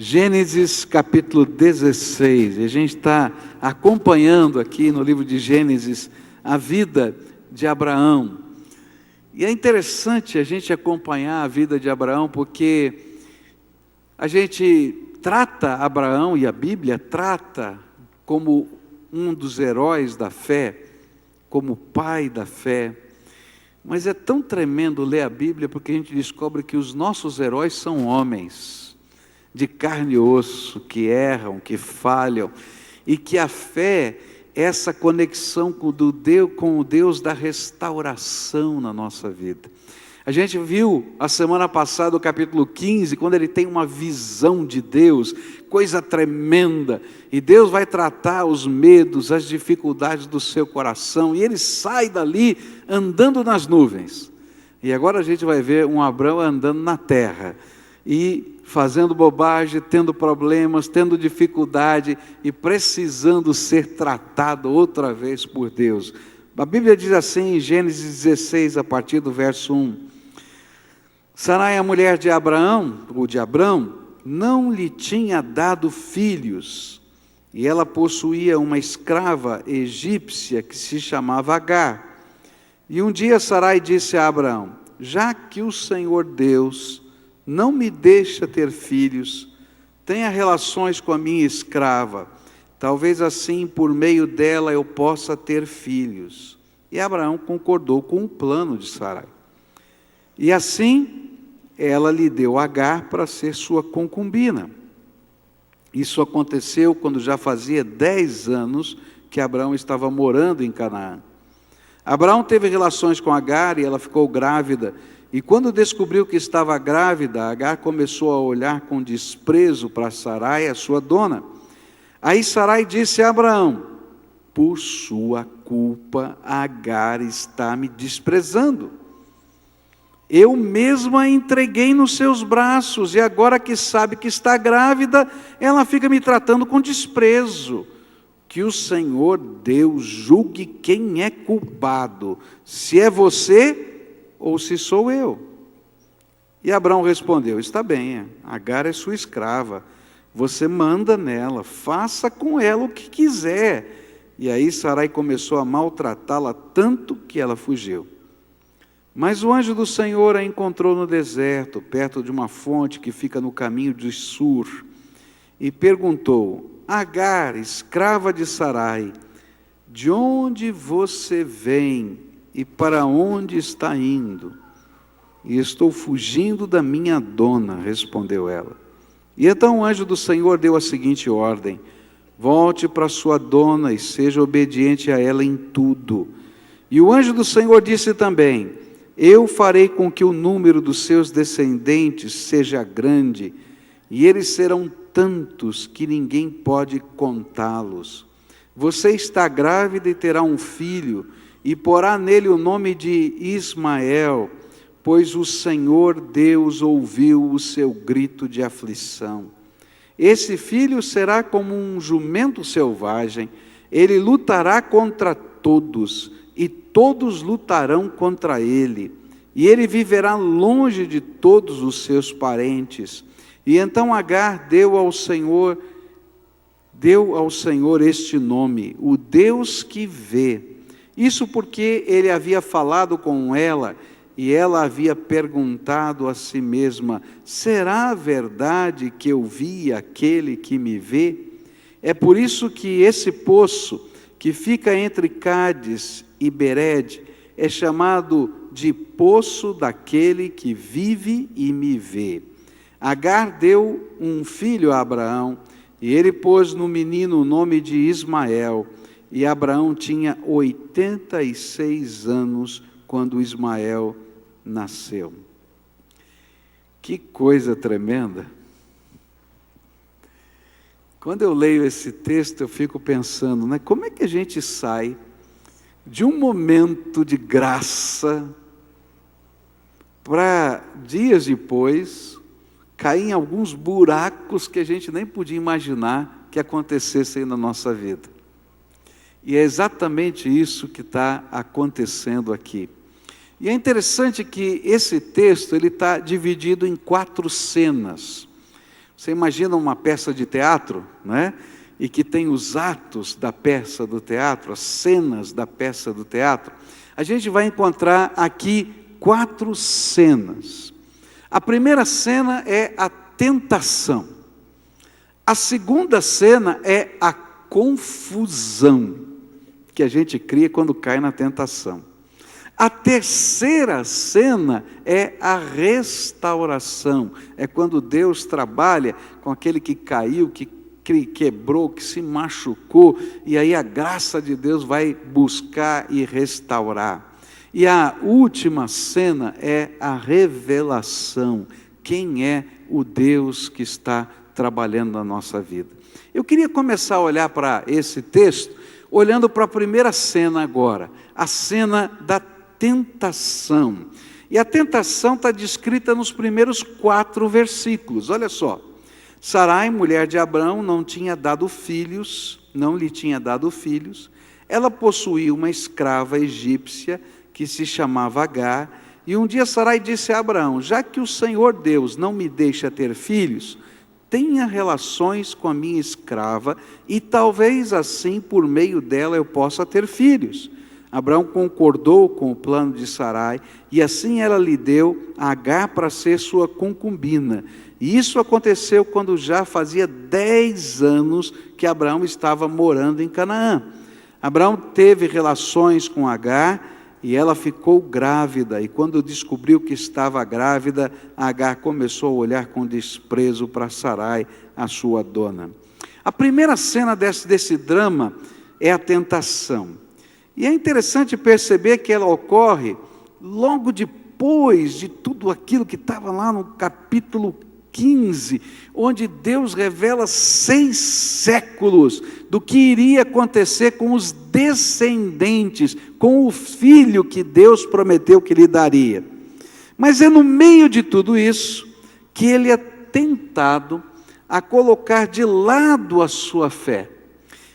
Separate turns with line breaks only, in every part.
Gênesis capítulo 16, e a gente está acompanhando aqui no livro de Gênesis a vida de Abraão. E é interessante a gente acompanhar a vida de Abraão, porque a gente trata Abraão, e a Bíblia trata como um dos heróis da fé, como pai da fé. Mas é tão tremendo ler a Bíblia, porque a gente descobre que os nossos heróis são homens de carne e osso, que erram, que falham, e que a fé é essa conexão com o Deus da restauração na nossa vida. A gente viu a semana passada o capítulo 15, quando ele tem uma visão de Deus, coisa tremenda, e Deus vai tratar os medos, as dificuldades do seu coração, e ele sai dali andando nas nuvens. E agora a gente vai ver um Abraão andando na terra, e fazendo bobagem, tendo problemas, tendo dificuldade, e precisando ser tratado outra vez por Deus. A Bíblia diz assim em Gênesis 16, a partir do verso 1. Sarai, a mulher de Abraão, ou de Abrão, não lhe tinha dado filhos, e ela possuía uma escrava egípcia que se chamava Agar. E um dia Sarai disse a Abraão: já que o Senhor Deus não me deixa ter filhos, tenha relações com a minha escrava, talvez assim por meio dela eu possa ter filhos. E Abraão concordou com o plano de Sarai. E assim ela lhe deu Agar para ser sua concubina. Isso aconteceu quando já fazia 10 anos que Abraão estava morando em Canaã. Abraão teve relações com Agar e ela ficou grávida. E quando descobriu que estava grávida, Agar começou a olhar com desprezo para Sarai, a sua dona. Aí Sarai disse a Abraão: por sua culpa Agar está me desprezando. Eu mesma a entreguei nos seus braços, e agora que sabe que está grávida, ela fica me tratando com desprezo. Que o Senhor Deus julgue quem é culpado, se é você ou se sou eu. E Abraão respondeu: está bem, Agar é sua escrava, você manda nela, faça com ela o que quiser. E aí Sarai começou a maltratá-la tanto que ela fugiu. Mas o anjo do Senhor a encontrou no deserto, perto de uma fonte que fica no caminho de Sur, e perguntou: Agar, escrava de Sarai, de onde você vem e para onde está indo? E estou fugindo da minha dona, respondeu ela. E então o anjo do Senhor deu a seguinte ordem: volte para sua dona e seja obediente a ela em tudo. E o anjo do Senhor disse também: eu farei com que o número dos seus descendentes seja grande, e eles serão tantos que ninguém pode contá-los. Você está grávida e terá um filho, e porá nele o nome de Ismael, pois o Senhor Deus ouviu o seu grito de aflição. Esse filho será como um jumento selvagem, ele lutará contra todos, e todos lutarão contra ele, e ele viverá longe de todos os seus parentes. E então Agar deu ao Senhor este nome, o Deus que vê. Isso porque ele havia falado com ela, e ela havia perguntado a si mesma: será verdade que eu vi aquele que me vê? É por isso que esse poço, que fica entre Cádiz e Bered, é chamado de poço daquele que vive e me vê. Agar deu um filho a Abraão, e ele pôs no menino o nome de Ismael, e Abraão tinha 86 anos quando Ismael nasceu. Que coisa tremenda! Quando eu leio esse texto, eu fico pensando, né, como é que a gente sai de um momento de graça para dias depois cair em alguns buracos que a gente nem podia imaginar que acontecessem na nossa vida. E é exatamente isso que está acontecendo aqui. E é interessante que esse texto ele está dividido em 4 cenas. Você imagina uma peça de teatro, né? E que tem os atos da peça do teatro, as cenas da peça do teatro. A gente vai encontrar aqui 4 cenas. A primeira cena é a tentação. A segunda cena é a confusão que a gente cria quando cai na tentação. A terceira cena é a restauração. É quando Deus trabalha com aquele que caiu, que quebrou, que se machucou, e aí a graça de Deus vai buscar e restaurar. E a última cena é a revelação. Quem é o Deus que está trabalhando na nossa vida? Eu queria começar a olhar para esse texto, olhando para a primeira cena agora, a cena da tentação. E a tentação está descrita nos primeiros 4 versículos. Olha só. Sarai, mulher de Abrão, não lhe tinha dado filhos. Ela possuía uma escrava egípcia que se chamava Agar. E um dia Sarai disse a Abraão: já que o Senhor Deus não me deixa ter filhos, tenha relações com a minha escrava, e talvez assim por meio dela eu possa ter filhos. Abraão concordou com o plano de Sarai, e assim ela lhe deu Agar para ser sua concubina. E isso aconteceu quando já fazia 10 anos que Abraão estava morando em Canaã. Abraão teve relações com Agar, e ela ficou grávida, e quando descobriu que estava grávida, Agar começou a olhar com desprezo para Sarai, a sua dona. A primeira cena desse drama é a tentação. E é interessante perceber que ela ocorre logo depois de tudo aquilo que estava lá no capítulo 15, onde Deus revela 6 séculos do que iria acontecer com os descendentes, com o filho que Deus prometeu que lhe daria. Mas é no meio de tudo isso que ele é tentado a colocar de lado a sua fé.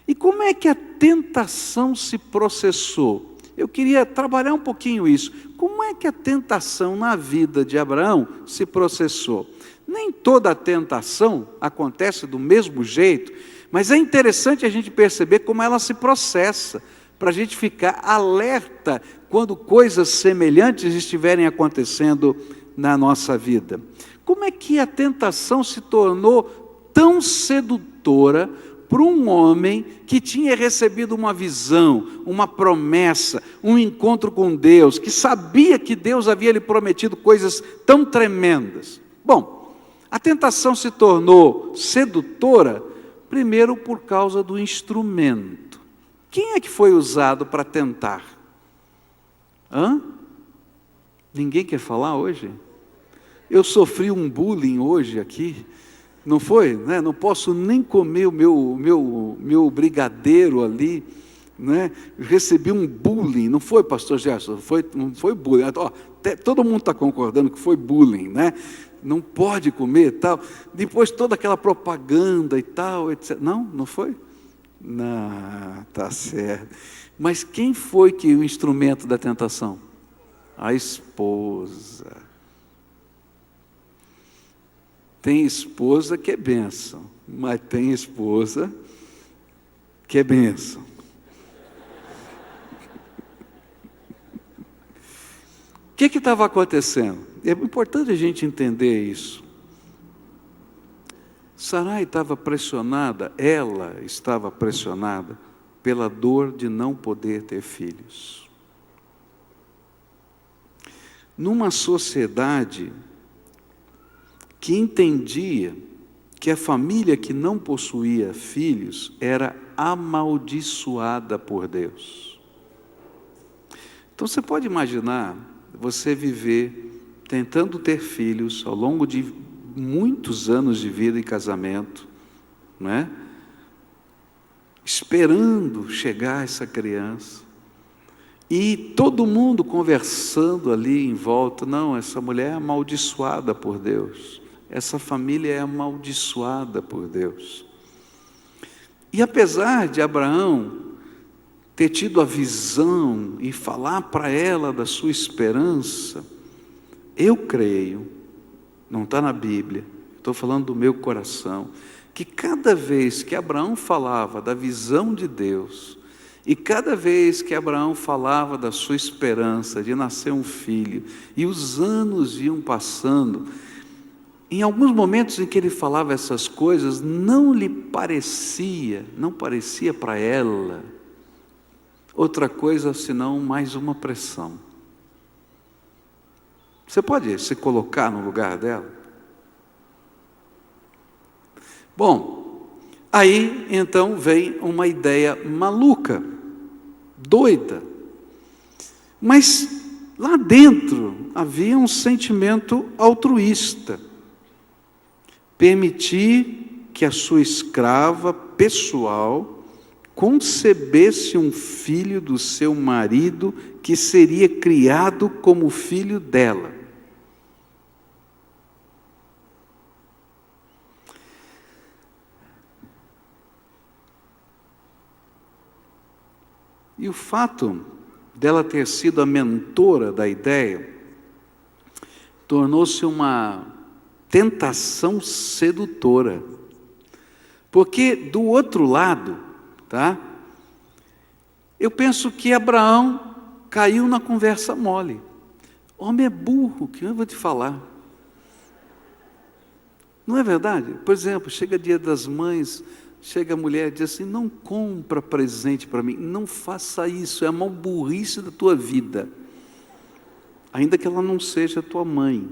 E como é que a tentação se processou? Eu queria trabalhar um pouquinho isso. Como é que a tentação na vida de Abraão se processou? Nem toda a tentação acontece do mesmo jeito, mas é interessante a gente perceber como ela se processa, para a gente ficar alerta quando coisas semelhantes estiverem acontecendo na nossa vida. Como é que a tentação se tornou tão sedutora para um homem que tinha recebido uma visão, uma promessa, um encontro com Deus, que sabia que Deus havia lhe prometido coisas tão tremendas? Bom, a tentação se tornou sedutora, primeiro por causa do instrumento. Quem é que foi usado para tentar? Ninguém quer falar hoje? Eu sofri um bullying hoje aqui, não foi? Né? Não posso nem comer o meu brigadeiro ali, né? Recebi um bullying, não foi, pastor Gerson? Não foi bullying. Todo mundo está concordando que foi bullying, né? Não pode comer e tal. Depois toda aquela propaganda e tal, etc. Não foi? Não, tá certo. Mas quem foi que o instrumento da tentação? A esposa. Tem esposa que é bênção, mas tem esposa que é bênção. O que estava acontecendo? É importante a gente entender isso. Sarai estava pressionada, ela estava pressionada pela dor de não poder ter filhos. Numa sociedade que entendia que a família que não possuía filhos era amaldiçoada por Deus. Então você pode imaginar você viver tentando ter filhos ao longo de muitos anos de vida e casamento, não é? Esperando chegar essa criança, e todo mundo conversando ali em volta: não, essa mulher é amaldiçoada por Deus, essa família é amaldiçoada por Deus. E apesar de Abraão ter tido a visão e falar para ela da sua esperança, eu creio, não está na Bíblia, estou falando do meu coração, que cada vez que Abraão falava da visão de Deus, e cada vez que Abraão falava da sua esperança de nascer um filho, e os anos iam passando, em alguns momentos em que ele falava essas coisas, não parecia para ela outra coisa senão mais uma pressão. Você pode se colocar no lugar dela? Bom, aí então vem uma ideia maluca, doida, mas lá dentro havia um sentimento altruísta. Permitir que a sua escrava pessoal concebesse um filho do seu marido que seria criado como filho dela. E o fato dela ter sido a mentora da ideia tornou-se uma tentação sedutora. Porque do outro lado, tá? Eu penso que Abraão caiu na conversa mole. Homem é burro, que eu vou te falar. Não é verdade? Por exemplo, chega Dia das Mães, chega a mulher e diz assim: não compra presente para mim, não faça isso, é a maior burrice da tua vida. Ainda que ela não seja tua mãe.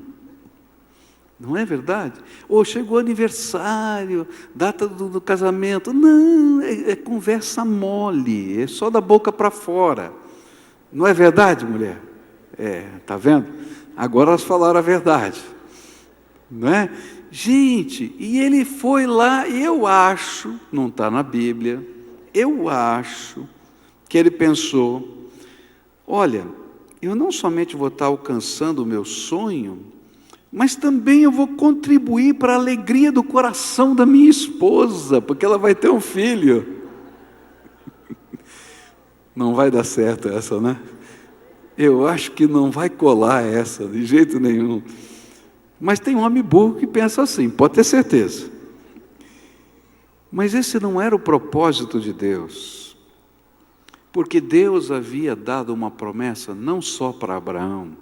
Não é verdade? Ou chegou o aniversário, data do casamento. Não, é conversa mole, é só da boca para fora. Não é verdade, mulher? Tá vendo? Agora elas falaram a verdade. Não é? Gente, e ele foi lá, e eu acho, não está na Bíblia, eu acho que ele pensou: olha, eu não somente vou estar alcançando o meu sonho, mas também eu vou contribuir para a alegria do coração da minha esposa, porque ela vai ter um filho. Não vai dar certo essa, né? Eu acho que não vai colar essa, de jeito nenhum. Mas tem um homem burro que pensa assim, pode ter certeza. Mas esse não era o propósito de Deus. Porque Deus havia dado uma promessa não só para Abraão,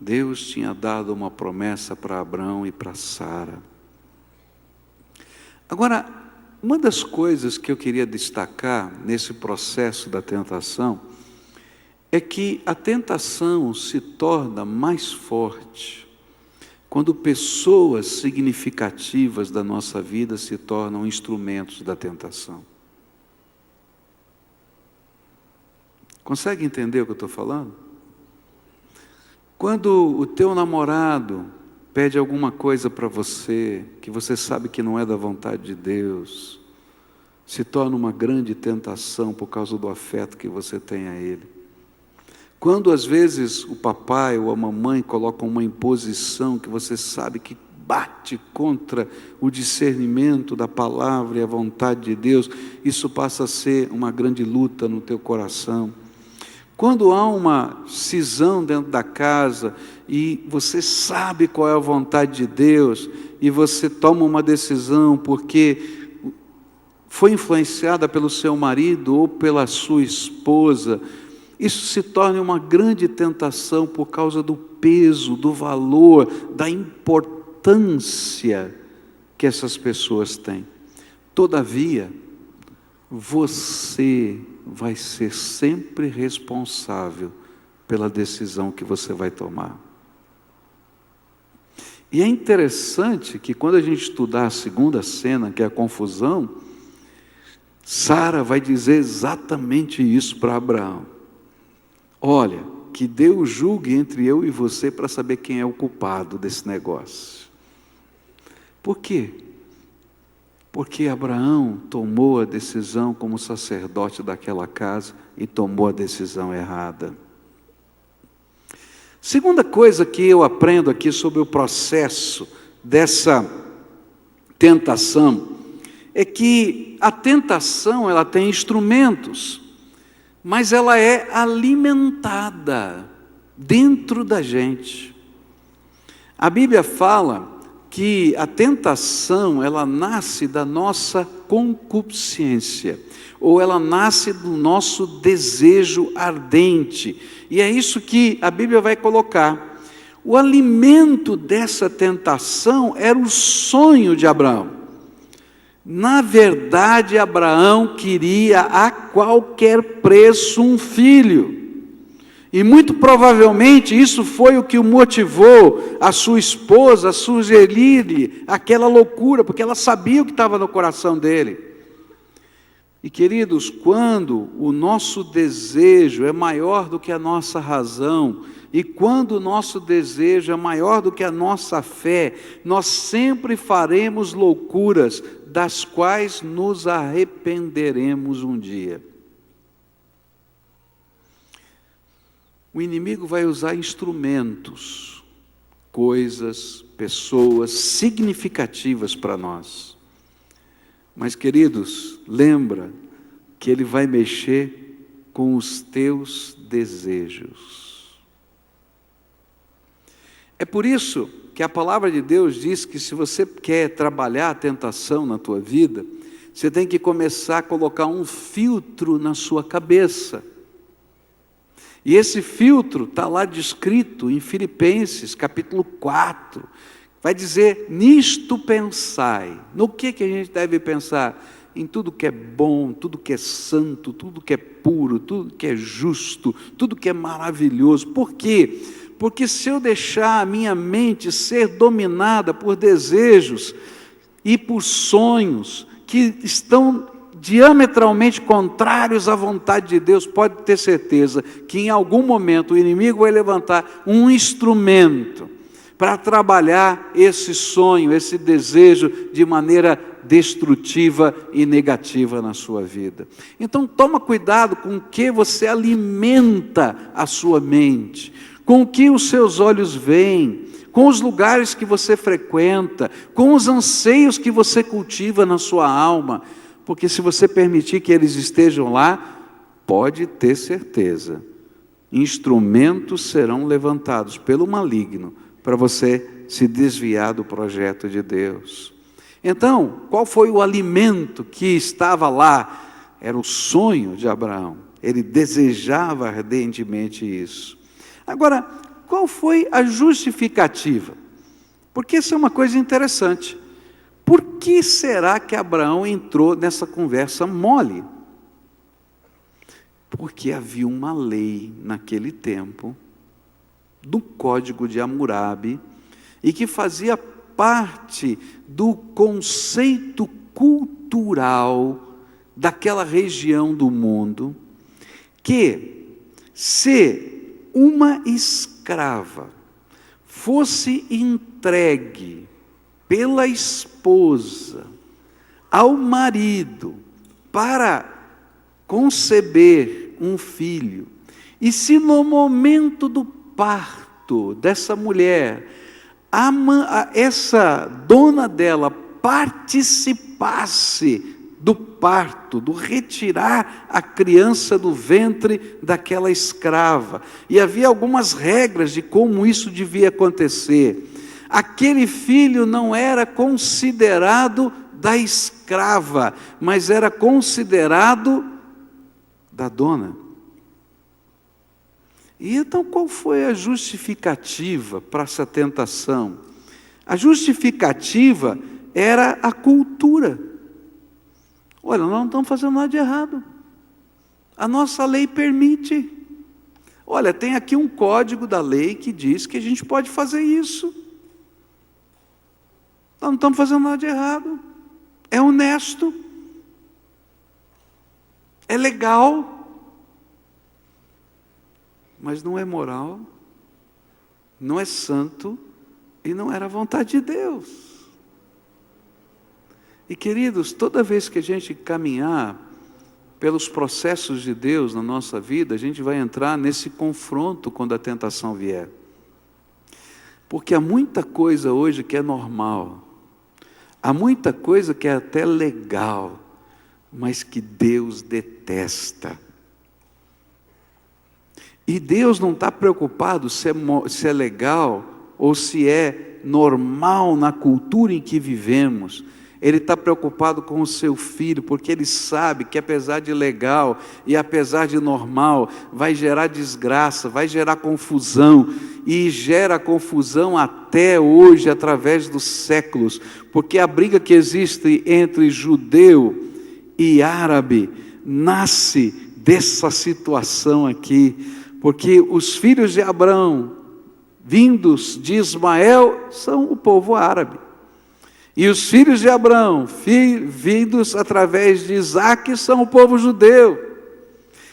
Deus tinha dado uma promessa para Abraão e para Sara. Agora, uma das coisas que eu queria destacar nesse processo da tentação é que a tentação se torna mais forte quando pessoas significativas da nossa vida se tornam instrumentos da tentação. Consegue entender o que eu estou falando? Quando o teu namorado pede alguma coisa para você, que você sabe que não é da vontade de Deus, se torna uma grande tentação por causa do afeto que você tem a ele. Quando às vezes o papai ou a mamãe colocam uma imposição que você sabe que bate contra o discernimento da palavra e a vontade de Deus, isso passa a ser uma grande luta no teu coração. Quando há uma cisão dentro da casa e você sabe qual é a vontade de Deus e você toma uma decisão porque foi influenciada pelo seu marido ou pela sua esposa, isso se torna uma grande tentação por causa do peso, do valor, da importância que essas pessoas têm. Todavia, você vai ser sempre responsável pela decisão que você vai tomar. E é interessante que quando a gente estudar a segunda cena, que é a confusão, Sara vai dizer exatamente isso para Abraão. Olha, que Deus julgue entre eu e você para saber quem é o culpado desse negócio. Por quê? Porque Abraão tomou a decisão como sacerdote daquela casa e tomou a decisão errada. Segunda coisa que eu aprendo aqui sobre o processo dessa tentação é que a tentação ela tem instrumentos, mas ela é alimentada dentro da gente. A Bíblia fala que a tentação, ela nasce da nossa concupiscência, ou ela nasce do nosso desejo ardente, e é isso que a Bíblia vai colocar. O alimento dessa tentação era o sonho de Abraão. Na verdade, Abraão queria a qualquer preço um filho. E muito provavelmente isso foi o que o motivou a sua esposa a sugerir-lhe aquela loucura, porque ela sabia o que estava no coração dele. E queridos, quando o nosso desejo é maior do que a nossa razão, e quando o nosso desejo é maior do que a nossa fé, nós sempre faremos loucuras, das quais nos arrependeremos um dia. O inimigo vai usar instrumentos, coisas, pessoas significativas para nós. Mas, queridos, lembra que ele vai mexer com os teus desejos. É por isso que a palavra de Deus diz que se você quer trabalhar a tentação na tua vida, você tem que começar a colocar um filtro na sua cabeça. E esse filtro está lá descrito em Filipenses, capítulo 4. Vai dizer, nisto pensai. No que a gente deve pensar? Em tudo que é bom, tudo que é santo, tudo que é puro, tudo que é justo, tudo que é maravilhoso. Por quê? Porque se eu deixar a minha mente ser dominada por desejos e por sonhos que estão diametralmente contrários à vontade de Deus, pode ter certeza que em algum momento o inimigo vai levantar um instrumento para trabalhar esse sonho, esse desejo de maneira destrutiva e negativa na sua vida. Então toma cuidado com o que você alimenta a sua mente, com o que os seus olhos veem, com os lugares que você frequenta, com os anseios que você cultiva na sua alma, porque se você permitir que eles estejam lá, pode ter certeza, instrumentos serão levantados pelo maligno para você se desviar do projeto de Deus. Então, qual foi o alimento que estava lá? Era o sonho de Abraão, ele desejava ardentemente isso. Agora, qual foi a justificativa? Porque isso é uma coisa interessante. Por que será que Abraão entrou nessa conversa mole? Porque havia uma lei naquele tempo, do Código de Hammurabi, e que fazia parte do conceito cultural daquela região do mundo, que se uma escrava fosse entregue pela esposa ao marido para conceber um filho, e se no momento do parto dessa mulher, essa dona dela participasse do parto, do retirar a criança do ventre daquela escrava, e havia algumas regras de como isso devia acontecer, aquele filho não era considerado da escrava, mas era considerado da dona. E então qual foi a justificativa para essa tentação? A justificativa era a cultura. Olha, nós não estamos fazendo nada de errado. A nossa lei permite. Olha, tem aqui um código da lei que diz que a gente pode fazer isso. Nós não estamos fazendo nada de errado. É honesto. É legal. Mas não é moral, não é santo e não era a vontade de Deus. E queridos, toda vez que a gente caminhar pelos processos de Deus na nossa vida, a gente vai entrar nesse confronto quando a tentação vier. Porque há muita coisa hoje que é normal, há muita coisa que é até legal, mas que Deus detesta. E Deus não está preocupado se é legal ou se é normal na cultura em que vivemos. Ele está preocupado com o seu filho, porque ele sabe que apesar de legal e apesar de normal, vai gerar desgraça, vai gerar confusão, e gera confusão até hoje, através dos séculos, porque a briga que existe entre judeu e árabe nasce dessa situação aqui, porque os filhos de Abraão, vindos de Ismael, são o povo árabe. E os filhos de Abraão, vindos através de Isaque, são o povo judeu.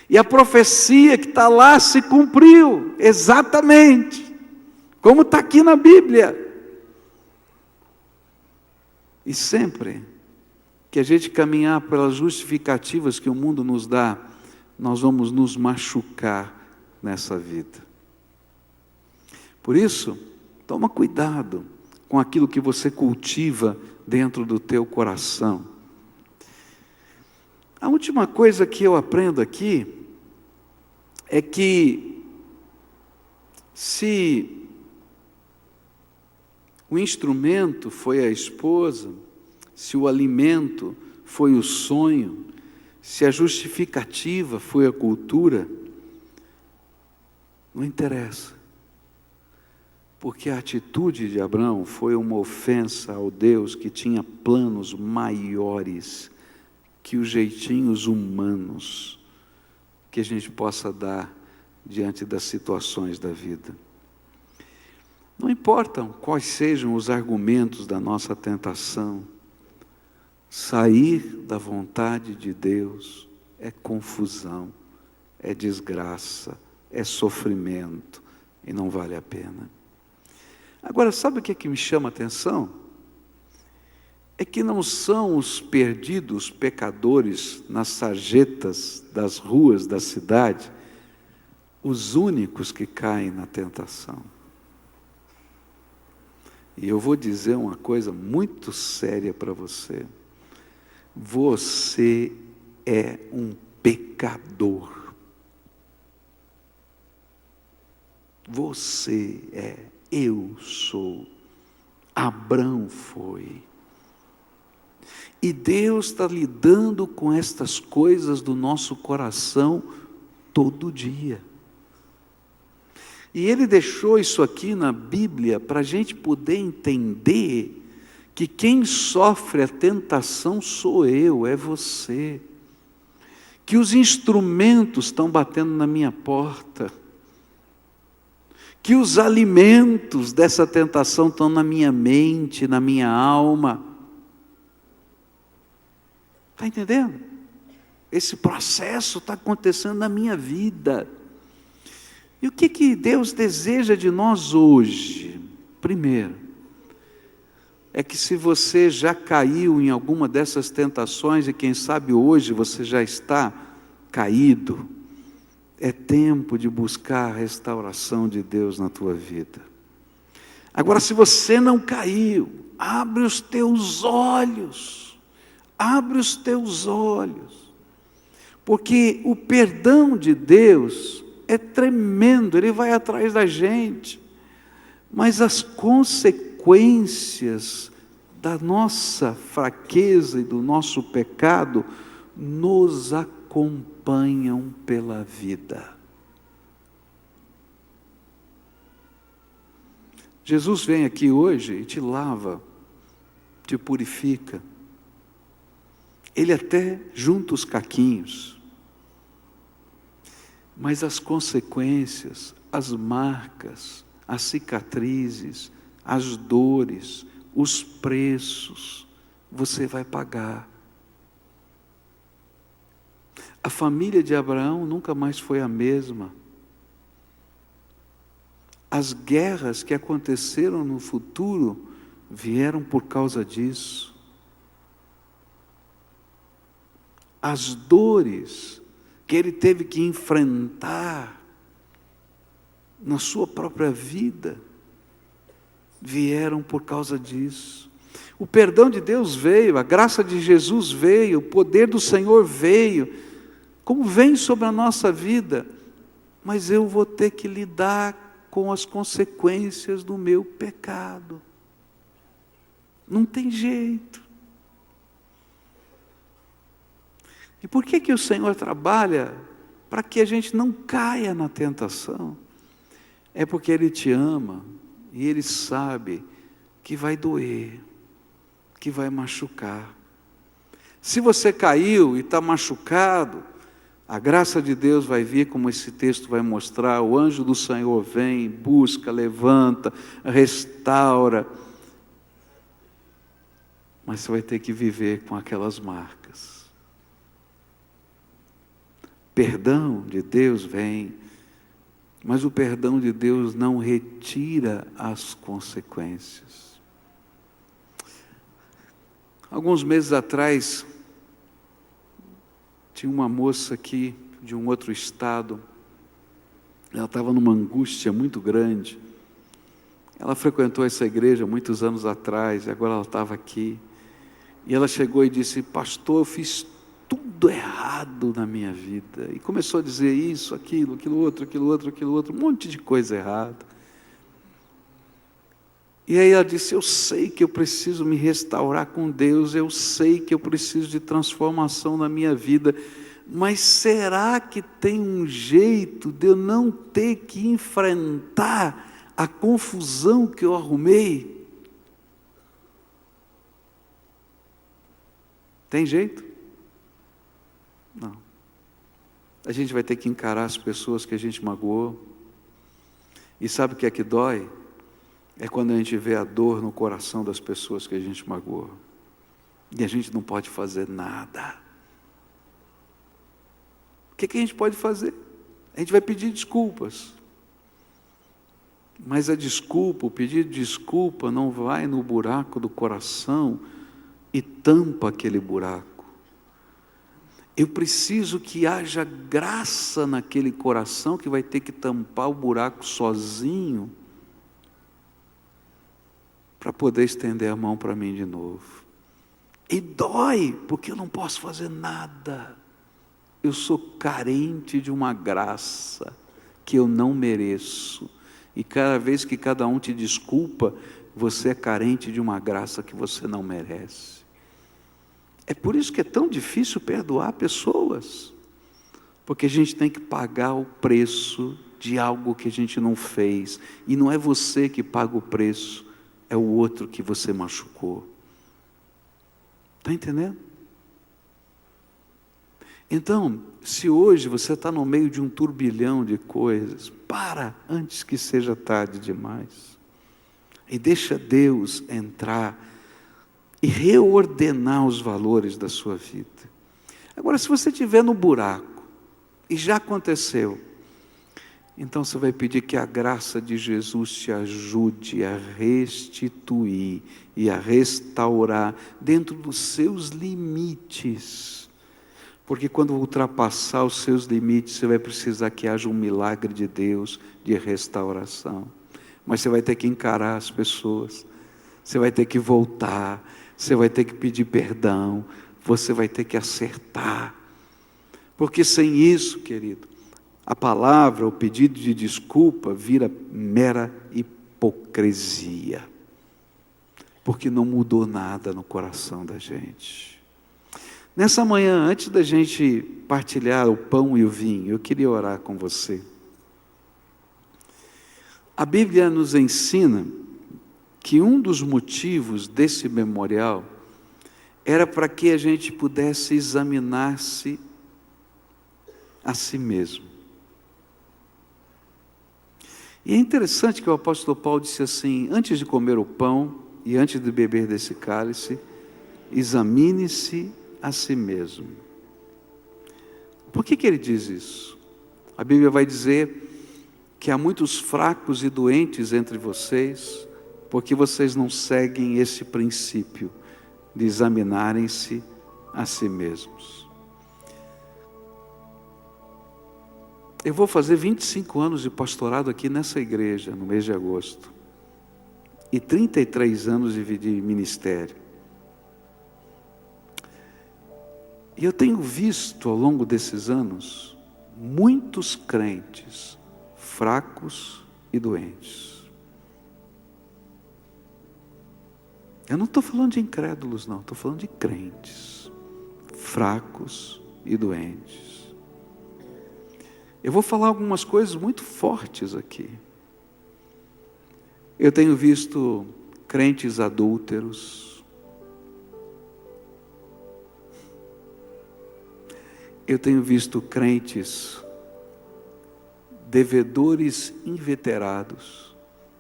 E a profecia que está lá se cumpriu, exatamente, como está aqui na Bíblia. E sempre que a gente caminhar pelas justificativas que o mundo nos dá, nós vamos nos machucar nessa vida. Por isso, toma cuidado com aquilo que você cultiva dentro do teu coração. A última coisa que eu aprendo aqui é que se o instrumento foi a esposa, se o alimento foi o sonho, se a justificativa foi a cultura, não interessa. Porque a atitude de Abraão foi uma ofensa ao Deus que tinha planos maiores que os jeitinhos humanos que a gente possa dar diante das situações da vida. Não importam quais sejam os argumentos da nossa tentação, sair da vontade de Deus é confusão, é desgraça, é sofrimento e não vale a pena. Agora, sabe o que é que me chama a atenção? É que não são os perdidos pecadores nas sarjetas das ruas da cidade os únicos que caem na tentação. E eu vou dizer uma coisa muito séria para você. Você é um pecador. Você é. Eu sou, Abraão foi. E Deus está lidando com estas coisas do nosso coração todo dia. E Ele deixou isso aqui na Bíblia para a gente poder entender que quem sofre a tentação sou eu, é você. Que os instrumentos estão batendo na minha porta. Que os alimentos dessa tentação estão na minha mente, na minha alma. Está entendendo? Esse processo está acontecendo na minha vida. E o que Deus deseja de nós hoje? Primeiro, é que se você já caiu em alguma dessas tentações, e quem sabe hoje você já está caído, é tempo de buscar a restauração de Deus na tua vida. Agora, se você não caiu, abre os teus olhos, porque o perdão de Deus é tremendo, Ele vai atrás da gente, mas as consequências da nossa fraqueza e do nosso pecado nos acompanham pela vida. Jesus vem aqui hoje e te lava, te purifica. Ele até junta os caquinhos, mas as consequências, as marcas, as cicatrizes, as dores, os preços, você vai pagar. A família de Abraão nunca mais foi a mesma. As guerras que aconteceram no futuro vieram por causa disso. As dores que ele teve que enfrentar na sua própria vida vieram por causa disso. O perdão de Deus veio, a graça de Jesus veio, o poder do Senhor veio, como vem sobre a nossa vida, mas eu vou ter que lidar com as consequências do meu pecado. Não tem jeito. E por que o Senhor trabalha para que a gente não caia na tentação? É porque Ele te ama e Ele sabe que vai doer, que vai machucar. Se você caiu e está machucado, a graça de Deus vai vir, como esse texto vai mostrar, o anjo do Senhor vem, busca, levanta, restaura. Mas você vai ter que viver com aquelas marcas. Perdão de Deus vem, mas o perdão de Deus não retira as consequências. Alguns meses atrás, tinha uma moça aqui de um outro estado, ela estava numa angústia muito grande. Ela frequentou essa igreja muitos anos atrás, e agora ela estava aqui. E ela chegou e disse: pastor, eu fiz tudo errado na minha vida. E começou a dizer isso, aquilo outro, um monte de coisa errada. E aí ela disse: eu sei que eu preciso me restaurar com Deus, eu sei que eu preciso de transformação na minha vida, mas será que tem um jeito de eu não ter que enfrentar a confusão que eu arrumei? Tem jeito? Não. A gente vai ter que encarar as pessoas que a gente magoou. E sabe o que é que dói? É quando a gente vê a dor no coração das pessoas que a gente magoou. E a gente não pode fazer nada. O que a gente pode fazer? A gente vai pedir desculpas. Mas a desculpa, o pedido de desculpa não vai no buraco do coração e tampa aquele buraco. Eu preciso que haja graça naquele coração que vai ter que tampar o buraco sozinho, para poder estender a mão para mim de novo. E dói, porque eu não posso fazer nada. Eu sou carente de uma graça que eu não mereço. E cada vez que cada um te desculpa, você é carente de uma graça que você não merece. É por isso que é tão difícil perdoar pessoas. Porque a gente tem que pagar o preço de algo que a gente não fez. E não é você que paga o preço, é o outro que você machucou. Está entendendo? Então, se hoje você está no meio de um turbilhão de coisas, para antes que seja tarde demais. E deixa Deus entrar e reordenar os valores da sua vida. Agora, se você estiver no buraco, e já aconteceu, então você vai pedir que a graça de Jesus te ajude a restituir e a restaurar dentro dos seus limites. Porque quando ultrapassar os seus limites, você vai precisar que haja um milagre de Deus de restauração. Mas você vai ter que encarar as pessoas, você vai ter que voltar, você vai ter que pedir perdão, você vai ter que acertar. Porque sem isso, querido, a palavra, o pedido de desculpa vira mera hipocrisia. Porque não mudou nada no coração da gente. Nessa manhã, antes da gente partilhar o pão e o vinho, eu queria orar com você. A Bíblia nos ensina que um dos motivos desse memorial era para que a gente pudesse examinar-se a si mesmo. E é interessante que o apóstolo Paulo disse assim: antes de comer o pão e antes de beber desse cálice, examine-se a si mesmo. Por que ele diz isso? A Bíblia vai dizer que há muitos fracos e doentes entre vocês, porque vocês não seguem esse princípio de examinarem-se a si mesmos. Eu vou fazer 25 anos de pastorado aqui nessa igreja, no mês de agosto. E 33 anos de ministério. E eu tenho visto ao longo desses anos, muitos crentes fracos e doentes. Eu não estou falando de incrédulos, não. Estou falando de crentes, fracos e doentes. Eu vou falar algumas coisas muito fortes aqui. Eu tenho visto crentes adúlteros. Eu tenho visto crentes devedores inveterados,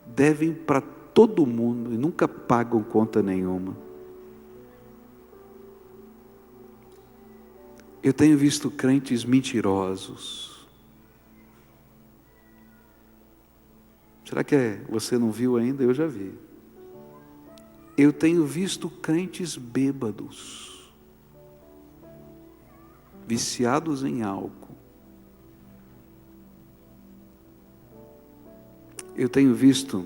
devem para todo mundo e nunca pagam conta nenhuma. Eu tenho visto crentes mentirosos. Será que você não viu ainda? Eu já vi. Eu tenho visto crentes bêbados, viciados em álcool. Eu tenho visto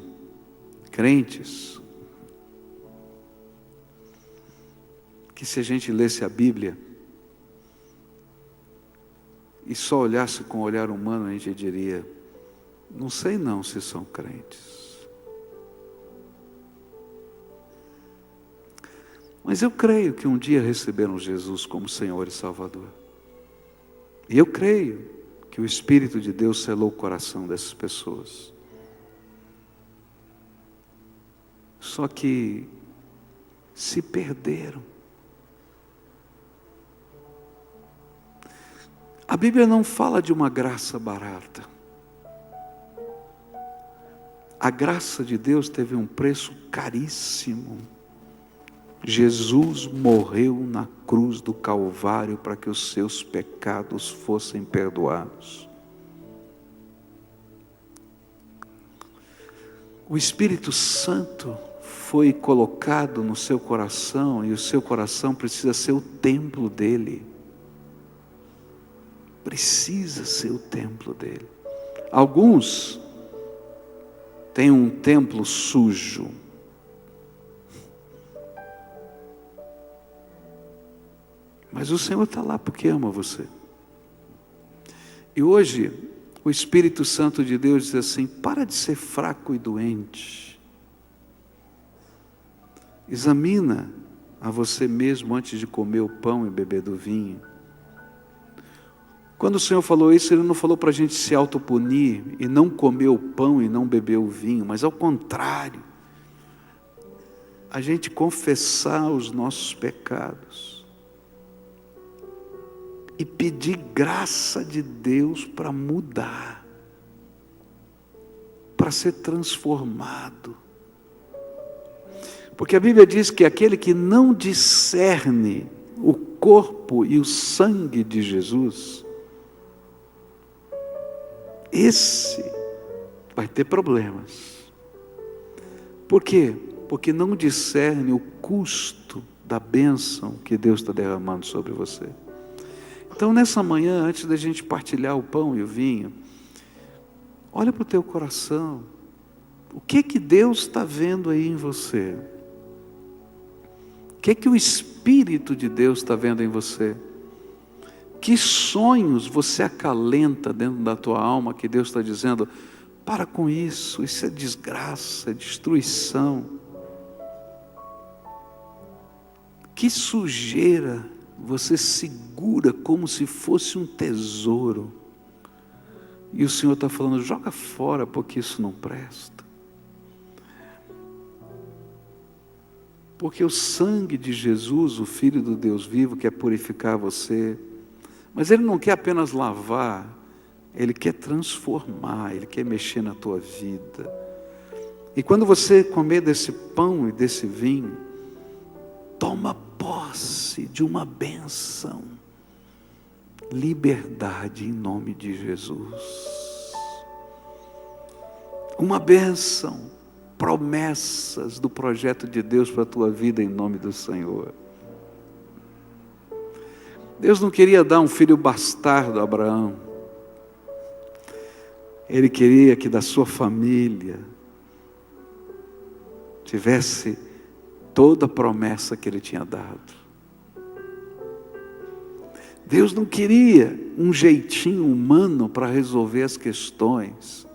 crentes que, se a gente lesse a Bíblia e só olhasse com o olhar humano, a gente diria: não sei não se são crentes. Mas eu creio que um dia receberam Jesus como Senhor e Salvador. E eu creio que o Espírito de Deus selou o coração dessas pessoas. Só que se perderam. A Bíblia não fala de uma graça barata. A graça de Deus teve um preço caríssimo. Jesus morreu na cruz do Calvário para que os seus pecados fossem perdoados. O Espírito Santo foi colocado no seu coração e o seu coração precisa ser o templo dele. Precisa ser o templo dele. Alguns têm um templo sujo. Mas o Senhor está lá porque ama você. E hoje, o Espírito Santo de Deus diz assim: para de ser fraco e doente. Examina a você mesmo antes de comer o pão e beber do vinho. Quando o Senhor falou isso, Ele não falou para a gente se autopunir e não comer o pão e não beber o vinho, mas ao contrário, a gente confessar os nossos pecados e pedir graça de Deus para mudar, para ser transformado. Porque a Bíblia diz que aquele que não discerne o corpo e o sangue de Jesus, esse vai ter problemas. Por quê? Porque não discerne o custo da bênção que Deus está derramando sobre você. Então, nessa manhã, antes da gente partilhar o pão e o vinho, olha para o teu coração. O que Deus está vendo aí em você? O que o Espírito de Deus está vendo em você? Que sonhos você acalenta dentro da tua alma que Deus está dizendo: para com isso, isso é desgraça, é destruição. Que sujeira você segura como se fosse um tesouro. E o Senhor está falando: joga fora, porque isso não presta. Porque o sangue de Jesus, o Filho do Deus vivo, quer purificar você. Mas Ele não quer apenas lavar, Ele quer transformar, Ele quer mexer na tua vida. E quando você comer desse pão e desse vinho, toma posse de uma bênção. Liberdade em nome de Jesus. Uma bênção, promessas do projeto de Deus para a tua vida em nome do Senhor. Deus não queria dar um filho bastardo a Abraão. Ele queria que da sua família tivesse toda a promessa que Ele tinha dado. Deus não queria um jeitinho humano para resolver as questões,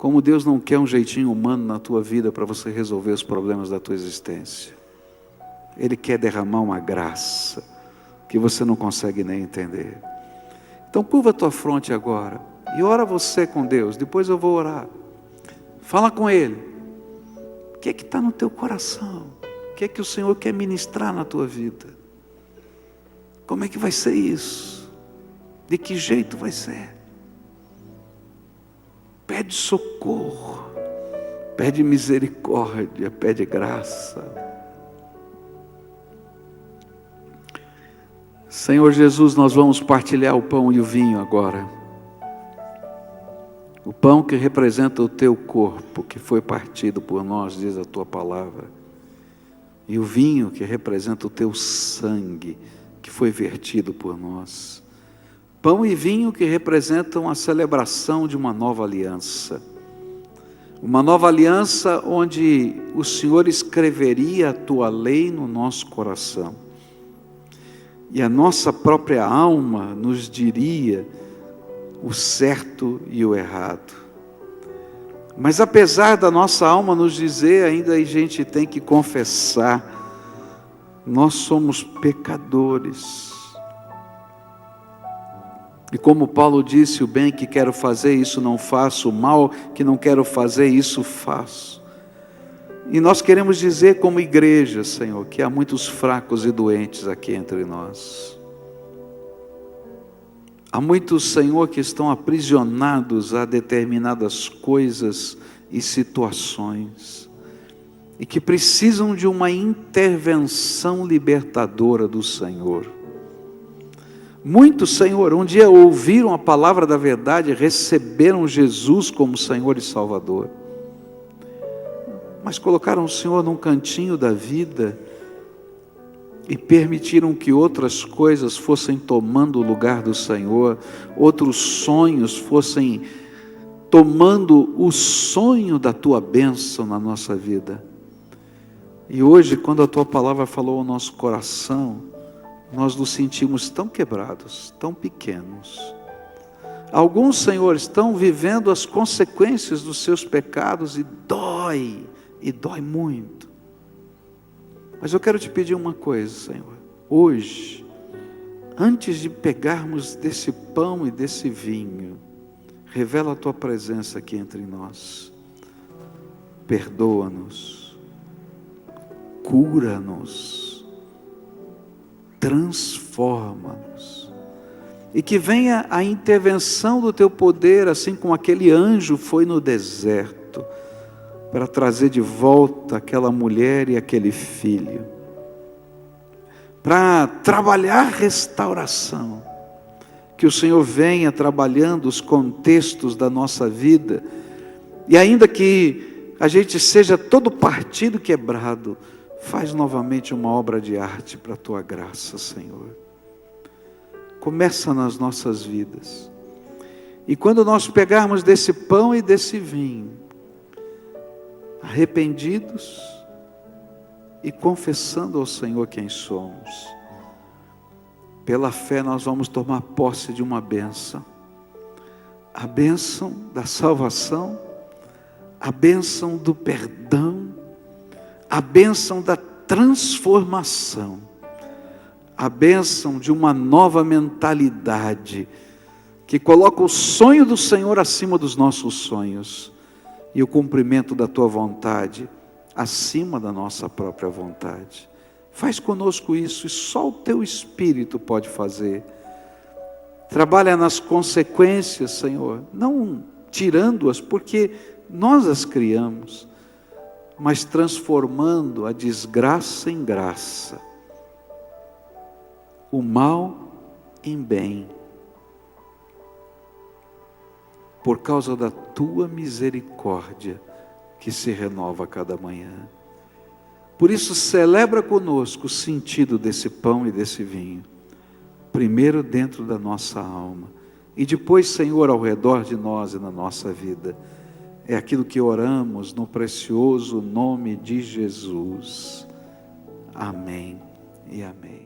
como Deus não quer um jeitinho humano na tua vida para você resolver os problemas da tua existência. Ele quer derramar uma graça que você não consegue nem entender. Então curva a tua fronte agora e ora você com Deus. Depois eu vou orar. Fala com Ele. O que é que está no teu coração? O que é que o Senhor quer ministrar na tua vida? Como é que vai ser isso? De que jeito vai ser? Pede socorro, pede misericórdia, pede graça. Senhor Jesus, nós vamos partilhar o pão e o vinho agora. O pão que representa o teu corpo, que foi partido por nós, diz a tua palavra. E o vinho que representa o teu sangue, que foi vertido por nós. Pão e vinho que representam a celebração de uma nova aliança. Uma nova aliança onde o Senhor escreveria a tua lei no nosso coração. E a nossa própria alma nos diria o certo e o errado. Mas apesar da nossa alma nos dizer, ainda a gente tem que confessar, nós somos pecadores. E como Paulo disse, o bem que quero fazer, isso não faço, o mal que não quero fazer, isso faço. E nós queremos dizer como igreja, Senhor, que há muitos fracos e doentes aqui entre nós. Há muitos, Senhor, que estão aprisionados a determinadas coisas e situações, e que precisam de uma intervenção libertadora do Senhor. Muitos, Senhor, um dia ouviram a palavra da verdade, receberam Jesus como Senhor e Salvador, mas colocaram o Senhor num cantinho da vida e permitiram que outras coisas fossem tomando o lugar do Senhor, outros sonhos fossem tomando o sonho da tua bênção na nossa vida. E hoje, quando a tua palavra falou ao nosso coração, nós nos sentimos tão quebrados, tão pequenos. Alguns, Senhor, estão vivendo as consequências dos seus pecados e dói muito. Mas eu quero te pedir uma coisa, Senhor. Hoje, antes de pegarmos desse pão e desse vinho, revela a tua presença aqui entre nós. Perdoa-nos, cura-nos, transforma-nos, e que venha a intervenção do teu poder, assim como aquele anjo foi no deserto, para trazer de volta aquela mulher e aquele filho, para trabalhar restauração. Que o Senhor venha trabalhando os contextos da nossa vida, e ainda que a gente seja todo partido quebrado, faz novamente uma obra de arte para a tua graça, Senhor. Começa nas nossas vidas. E quando nós pegarmos desse pão e desse vinho, arrependidos e confessando ao Senhor quem somos, pela fé nós vamos tomar posse de uma bênção. A bênção da salvação, a bênção do perdão, a bênção da transformação, a bênção de uma nova mentalidade, que coloca o sonho do Senhor acima dos nossos sonhos, e o cumprimento da tua vontade acima da nossa própria vontade. Faz conosco isso, e só o teu Espírito pode fazer. Trabalha nas consequências, Senhor, não tirando-as, porque nós as criamos, mas transformando a desgraça em graça, o mal em bem, por causa da tua misericórdia, que se renova a cada manhã. Por isso, celebra conosco o sentido desse pão e desse vinho, primeiro dentro da nossa alma, e depois, Senhor, ao redor de nós e na nossa vida. É aquilo que oramos no precioso nome de Jesus. Amém e amém.